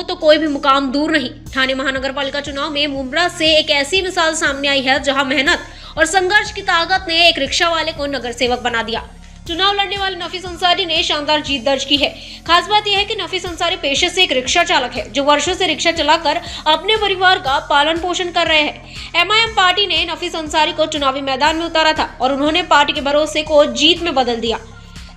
हो तो कोई भी मुकाम दूर नहीं। ठाणे महानगर पालिका चुनाव में मुंब्रा से एक ऐसी मिसाल सामने आई है जहां मेहनत और संघर्ष की ताकत ने एक रिक्शा वाले को नगर सेवक बना दिया। चुनाव लड़ने वाले नफीस अंसारी ने शानदार जीत दर्ज की है। खास बात यह है कि नफीस अंसारी पेशे से एक रिक्शा चालक है जो वर्षों से रिक्शा चलाकर अपने परिवार का पालन पोषण कर रहे हैं। MIM पार्टी ने नफीस अंसारी को चुनावी मैदान में उतारा था और उन्होंने पार्टी के भरोसे को जीत में बदल दिया।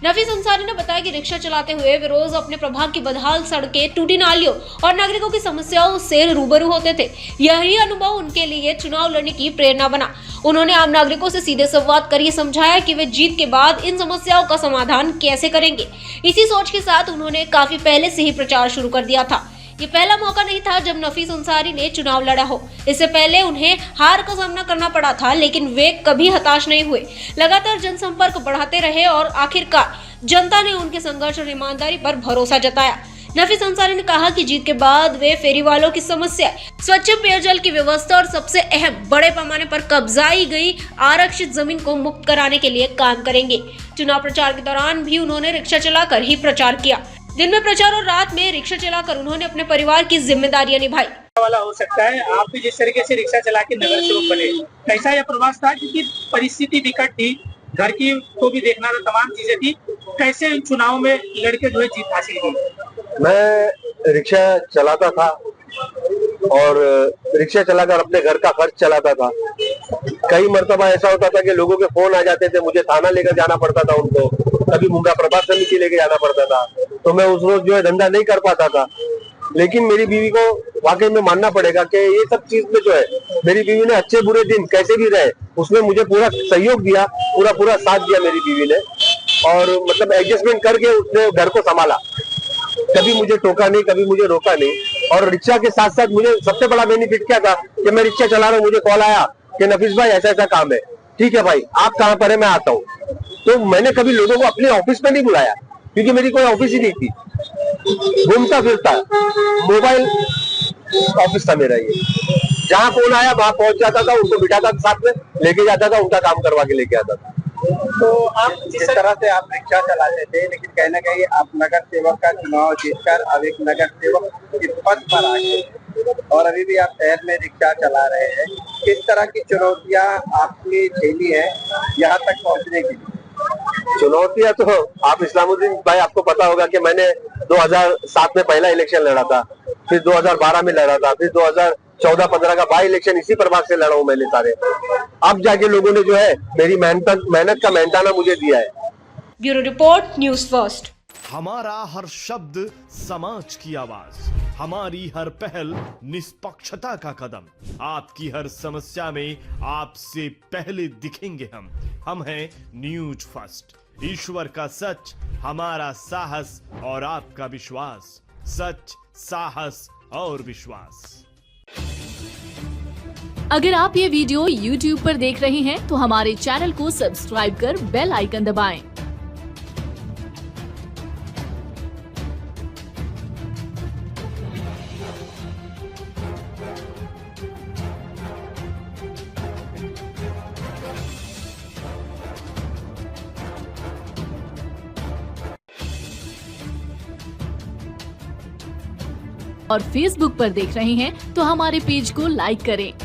नफीस अंसारी ने बताया कि रिक्शा चलाते हुए वे रोज अपने प्रभाग की बदहाल सड़कें, टूटी नालियों और नागरिकों की समस्याओं से रूबरू होते थे। यही अनुभव उनके लिए चुनाव लड़ने की प्रेरणा बना। उन्होंने आम नागरिकों से सीधे संवाद कर ये समझाया कि वे जीत के बाद इन समस्याओं का समाधान कैसे करेंगे। इसी सोच के साथ उन्होंने काफी पहले से ही प्रचार शुरू कर दिया था। ये पहला मौका नहीं था जब नफीस अंसारी ने चुनाव लड़ा हो। इससे पहले उन्हें हार का सामना करना पड़ा था, लेकिन वे कभी हताश नहीं हुए। लगातार जनसंपर्क बढ़ाते रहे और आखिरकार जनता ने उनके संघर्ष और ईमानदारी पर भरोसा जताया। नफीस अंसारी ने कहा कि जीत के बाद वे फेरी वालों की समस्या, स्वच्छ पेयजल की व्यवस्था और सबसे अहम बड़े पैमाने पर कब्जाई गई आरक्षित जमीन को मुक्त कराने के लिए काम करेंगे। चुनाव प्रचार के दौरान भी उन्होंने रिक्शा चलाकर ही प्रचार किया। दिन में प्रचार और रात में रिक्शा चलाकर उन्होंने अपने परिवार की जिम्मेदारियां निभाई। वाला हो सकता है, आप भी जिस तरीके से रिक्शा चला के नगर सेवक बने, कैसा यह प्रवास था? क्योंकि परिस्थिति विकट थी, घर की को भी देखना था, तमाम चीजें थी। कैसे चुनाव में लड़के जो है जीत हासिल की? मैं रिक्शा चलाता था और रिक्शा चलाकर अपने घर का खर्च चलाता था। कई मर्तबा ऐसा होता था कि लोगों के फोन आ जाते थे, मुझे थाना लेकर जाना पड़ता था उनको, कभी मुंब्रा प्रभाग समिति लेके जाना पड़ता था, तो मैं उस रोज जो है धंधा नहीं कर पाता था। लेकिन मेरी बीवी को वाकई में मानना पड़ेगा कि ये सब चीज में जो है मेरी बीवी ने अच्छे बुरे दिन कैसे भी रहे उसमें मुझे पूरा सहयोग दिया, पूरा साथ दिया मेरी बीवी ने, और मतलब एडजस्टमेंट करके उसने घर को संभाला। कभी मुझे टोका नहीं, कभी मुझे रोका नहीं। और रिक्शा के साथ साथ मुझे सबसे बड़ा बेनिफिट क्या था कि मैं रिक्शा चला रहा हूँ, मुझे कॉल आया कि नफीस भाई ऐसा ऐसा काम है, ठीक है भाई आप कहाँ पर है, मैं आता हूँ। तो मैंने कभी लोगों को अपने ऑफिस में नहीं बुलाया क्योंकि मेरी कोई ऑफिस ही नहीं थी। घूमता फिरता मोबाइल ऑफिस था मेरा, ये जहाँ फोन आया वहां पहुंच जाता था, उनको बिठाता था, साथ में लेके जाता था, उनका काम करवा के लेके आता था। तो आप जिस तरह से आप रिक्शा चलाते थे, लेकिन कहीं ना कहीं आप नगर सेवक का चुनाव जीतकर अब एक नगर सेवक के पद पर आ गए और अभी भी आप शहर में रिक्शा चला रहे हैं। किस तरह की चुनौतियां आपने झेली है यहाँ तक पहुँचने के लिए? चुनौतियां तो आप इस्लामुद्दीन भाई, आपको पता होगा कि मैंने 2007 में पहला इलेक्शन लड़ा था, फिर 2012 में लड़ा था, फिर 2014-15 का बाई इलेक्शन इसी प्रभाग से लड़ा हूं मैंने सारे। अब जाके लोगों ने जो है मेरी मेहनत का मेहनताना मुझे दिया है। Bureau report, news first. हमारा हर शब्द समाज की आवाज, हमारी हर पहल निष्पक्षता का कदम। आपकी हर समस्या में आपसे पहले दिखेंगे हम हैं न्यूज फर्स्ट। ईश्वर का सच, हमारा साहस और आपका विश्वास। सच, साहस और विश्वास। अगर आप ये वीडियो YouTube पर देख रहे हैं तो हमारे चैनल को सब्सक्राइब कर बेल आइकन दबाएं। और Facebook पर देख रहे हैं तो हमारे पेज को लाइक करें।